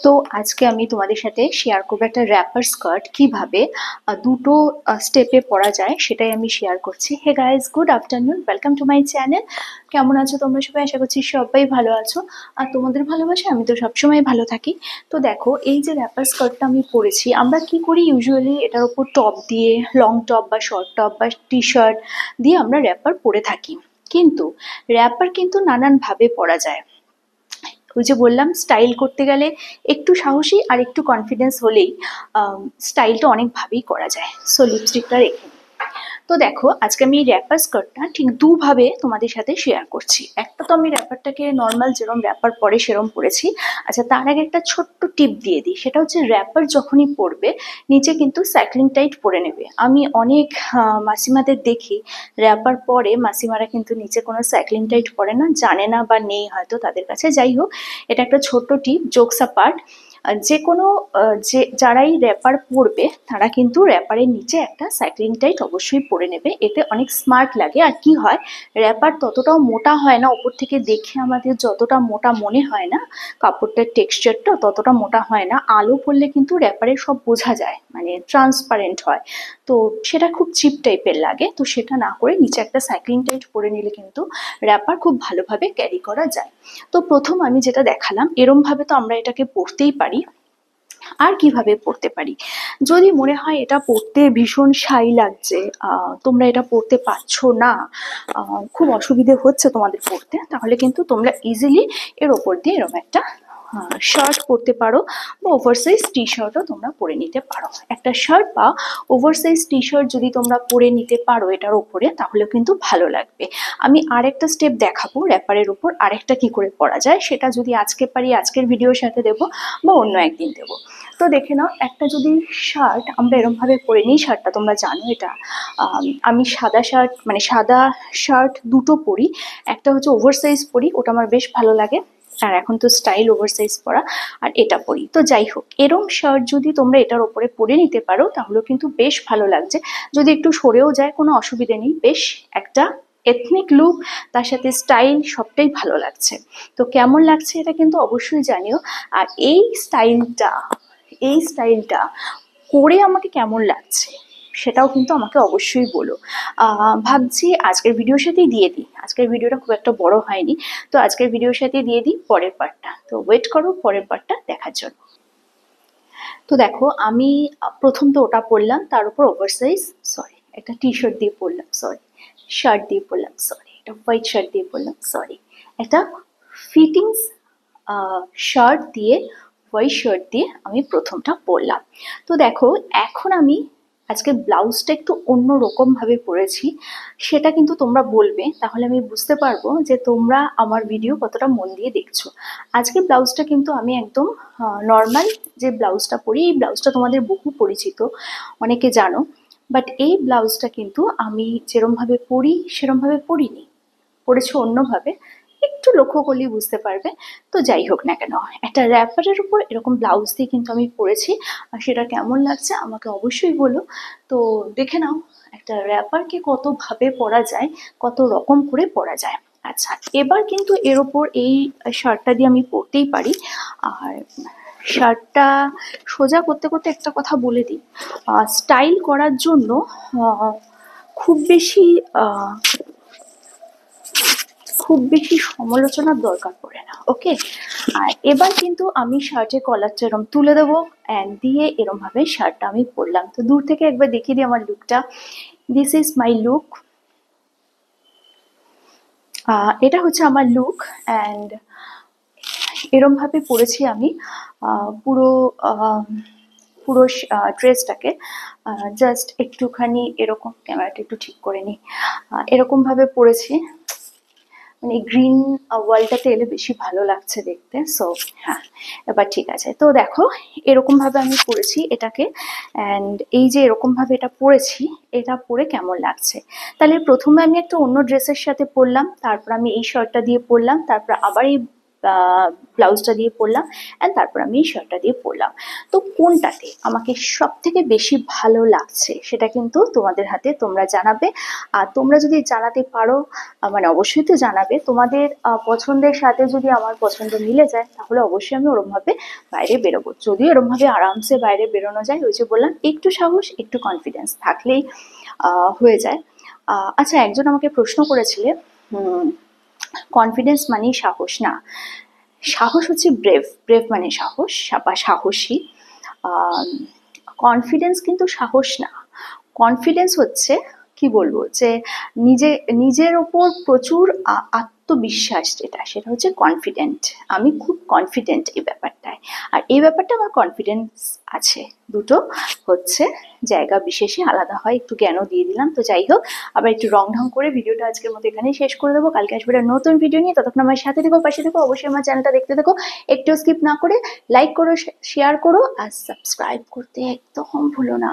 তো আজকে আমি তোমাদের সাথে শেয়ার করবো একটা র্যাপার স্কার্ট কিভাবে দুটো স্টেপে পরা যায়, সেটাই আমি শেয়ার করছি। Hey guys, good afternoon, welcome to my channel. কেমন আছো তোমরা সবাই? আশা করছি সবাই ভালো আছো, আর তোমাদের ভালোবাসা আমি তো সবসময় ভালো থাকি। তো দেখো, এই যে র্যাপার স্কার্টটা আমি পরেছি, আমরা কি করি ইউজুয়ালি এটার উপর টপ দিয়ে, লং টপ বা শর্ট টপ বা টি শার্ট দিয়ে আমরা র্যাপার পরে থাকি। কিন্তু র্যাপার কিন্তু নানানভাবে পরা যায়। ওই যে বললাম, স্টাইল করতে গেলে একটু সাহসী আর একটু কনফিডেন্স হলেই স্টাইলটা অনেকভাবেই করা যায়। সো লিপস্টিকটা রেখে নিই। তো দেখো, আজকে আমি র্যাপার স্কার্টটা ঠিক দুভাবে তোমাদের সাথে শেয়ার করছি। একটা তো আমি র্যাপারটাকে নর্মাল যেরকম র্যাপার পরে সেরকম পরেছি। আচ্ছা, তার আগে একটা ছোট্ট টিপ দিয়ে দিই, সেটা হচ্ছে র্যাপার যখনই পরবে নিচে কিন্তু সাইক্লিং টাইট পরে নেবে। আমি অনেক মাসিমাদের দেখি র্যাপার পরে মাসিমারা কিন্তু নিচে কোনো সাইক্লিং টাইট পরে না, জানে না বা নেই হয়তো তাদের কাছে। যাই হোক, এটা একটা ছোট্ট টিপ, জোকস অ্যাপার্ট। যে কোনো যারাই র্যাপার পরবে তারা কিন্তু র্যাপারের নিচে একটা সাইক্লিং টাইট অবশ্যই পরে নেবে, এতে অনেক স্মার্ট লাগে। আর কি হয়, র্যাপার ততটাও মোটা হয় না, ওপর থেকে দেখে আমাদের যতটা মোটা মনে হয় না, কাপড়টার টেক্সচারটা ততটা মোটা হয় না। আলো পড়লে কিন্তু র্যাপারের সব বোঝা যায়, মানে ট্রান্সপারেন্ট হয়। তো সেটা খুব চিপ টাইপের লাগে, তো সেটা না করে নিচে একটা সাইক্লিং টাইট পরে নিলে কিন্তু র্যাপার খুব ভালোভাবে ক্যারি করা যায়। তো প্রথম আমি যেটা দেখালাম, এরম ভাবে তো আমরা এটাকে পরতেই পারি। আর কিভাবে পড়তে পারি, যদি মনে হয় এটা পড়তে ভীষণ শাই লাগছে, তোমরা এটা পড়তে পারছো না, খুব অসুবিধে হচ্ছে তোমাদের পড়তে, তাহলে কিন্তু তোমরা ইজিলি এর ওপর দিয়ে এরকম একটা শার্ট পরতে পারো, বা ওভারসাইজ টি শার্টও তোমরা পরে নিতে পারো। একটা শার্ট বা ওভারসাইজ টি শার্ট যদি তোমরা পরে নিতে পারো এটার ওপরে, তাহলে কিন্তু ভালো লাগবে। আমি আরেকটা স্টেপ দেখাবো র্যাপারের উপর আরেকটা কি করে পরা যায়, সেটা যদি আজকে পারি আজকের ভিডিওর সাথে দেবো, বা অন্য একদিন দেবো। তো দেখে নাও, একটা যদি শার্ট আমরা এরকম ভাবে পরে নিই, শার্টটা তোমরা জানো এটা আমি সাদা শার্ট, মানে সাদা শার্ট দুটো পরি। একটা হচ্ছে ওভারসাইজ পরি, ওটা আমার বেশ ভালো লাগে, আর এখন তো স্টাইল ওভারসাইজ পরা, আর এটা পরি। তো যাই হোক, এরম শার্ট যদি তোমরা এটার ওপরে পরে নিতে পারো তাহলে কিন্তু বেশ ভালো লাগছে। যদি একটু সরেও যায় কোনো অসুবিধে নেই, বেশ একটা এথনিক লুক, তার সাথে স্টাইল সবটাই ভালো লাগছে। তো কেমন লাগছে এটা কিন্তু অবশ্যই জানিও। আর এই স্টাইলটা করে আমাকে কেমন লাগছে সেটাও কিন্তু আমাকে অবশ্যই বলো। ভাবছি আজকের ভিডিওর সাথেই দিয়ে দিই, আজকের ভিডিওটা খুব একটা বড় হয়নি, তো আজকের ভিডিওর সাথে দিয়ে দিই পরের পার্টটা। তো ওয়েট করো পরের পার্টটা দেখার জন্য। তো দেখো, আমি প্রথম তো ওটা পরলাম, তার উপর ওভারসাইজ, সরি একটা টি শার্ট দিয়ে পরলাম, সরি শার্ট দিয়ে পরলাম, সরি একটা হোয়াইট শার্ট দিয়ে পরলাম, সরি একটা ফিটিংস শার্ট দিয়ে, হোয়াইট শার্ট দিয়ে আমি প্রথমটা পরলাম। তো দেখো, এখন আমি আজকে ব্লাউজটা একটু অন্য রকম ভাবে পরেছি, সেটা কিন্তু তোমরা বলবে, তাহলে আমি বুঝতে পারবো যে তোমরা আমার ভিডিও কতটা মন দিয়ে দেখছো। আজকে ব্লাউজটা কিন্তু আমি একদম নর্মাল যে ব্লাউজটা পরি, এই ব্লাউজটা তোমাদের বহু পরিচিত, অনেকে জানো। বাট এই ব্লাউজটা কিন্তু আমি যেরমভাবে পরি সেরমভাবে পরিনি, পড়েছো অন্যভাবে, একটু লক্ষ্য করলেই বুঝতে পারবে। তো যাই হোক না কেন, একটা র্যাপারের উপর এরকম ব্লাউজ দিয়ে কিন্তু আমি পরেছি, আর সেটা কেমন লাগছে আমাকে অবশ্যই বলো। তো দেখে নাও একটা র্যাপারকে কতভাবে পরা যায়, কত রকম করে পরা যায়। আচ্ছা, এবার কিন্তু এর ওপর এই শার্টটা দিয়ে আমি পরতেই পারি। আর শার্টটা সোজা করতে করতে একটা কথা বলে দিই, স্টাইল করার জন্য খুব বেশি খুব বেশি সমালোচনার দরকার পড়ে না, ওকে। আর এবার কিন্তু আমি শার্টের কলারটা এরম তুলে দেবো, অ্যান্ড দিয়ে এরম ভাবে শার্টটা আমি পরলাম। তো দূর থেকে একবার দেখিয়ে দিই আমার লুকটা। দিস ইজ মাই লুক, এটা হচ্ছে আমার লুক। অ্যান্ড এরম ভাবে পরেছি আমি পুরো পুরো ড্রেসটাকে। জাস্ট একটুখানি এরকম, ক্যামেরাটা একটু ঠিক করে নিই, এরকম ভাবে পরেছি, মানে গ্রিন ওয়ালটাতে এলে বেশি ভালো লাগছে দেখতে। সো হ্যাঁ, এবার ঠিক আছে। তো দেখো, এরকম ভাবে আমি পরেছি এটাকে, অ্যান্ড এই যে এরকম ভাবে এটা পরেছি, এটা পরে কেমন লাগছে। তাহলে প্রথমে আমি একটা অন্য ড্রেসের সাথে পরলাম, তারপর আমি এই শার্টটা দিয়ে পরলাম, তারপর আবার এই ব্লাউজটা দিয়ে পরলাম অ্যান্ড তারপর আমি শার্টটা দিয়ে পরলাম। তো কোনটাতে আমাকে সব থেকে বেশি ভালো লাগছে সেটা কিন্তু তোমাদের হাতে, তোমরা জানাবে। আর তোমরা যদি জানাতে পারো মানে অবশ্যই তো জানাবে, তোমাদের পছন্দের সাথে যদি আমার পছন্দ মিলে যায় তাহলে অবশ্যই আমি ওরমভাবে বাইরে বেরোবো। যদিও এরমভাবে আরামসে বাইরে বেরোনো যায়, ওই যে বললাম একটু সাহস একটু কনফিডেন্স থাকলেই হয়ে যায়। আচ্ছা, একজন আমাকে প্রশ্ন করেছিলে কনফিডেন্স মানেই সাহস। না, সাহস হচ্ছে ব্রেভ, ব্রেভ মানে সাহস বা সাহসী। কনফিডেন্স কিন্তু সাহস না। কনফিডেন্স হচ্ছে কি বলবো যে নিজের ওপর প্রচুর আত্মবিশ্বাস, সেটা হচ্ছে কনফিডেন্ট। আমি খুব কনফিডেন্ট এই ব্যাপারটায়, আর এই ব্যাপারটা আমার কনফিডেন্স আছে। দুটো হচ্ছে জায়গা বিশেষে আলাদা হয়। একটু জ্ঞানও দিয়ে দিলাম। তো যাই হোক, আবার একটু রং ঢং করে ভিডিওটা আজকের মতো এখানেই শেষ করে দেবো। কালকে আসবে একটা নতুন ভিডিও নিয়ে, ততক্ষণ আমার সাথে থেকো, পাশে থেকো। অবশ্যই আমার চ্যানেলটা দেখতে থেকো, একটু স্কিপ না করে লাইক করো, শেয়ার করো আর সাবস্ক্রাইব করতে একদম ভুলো না।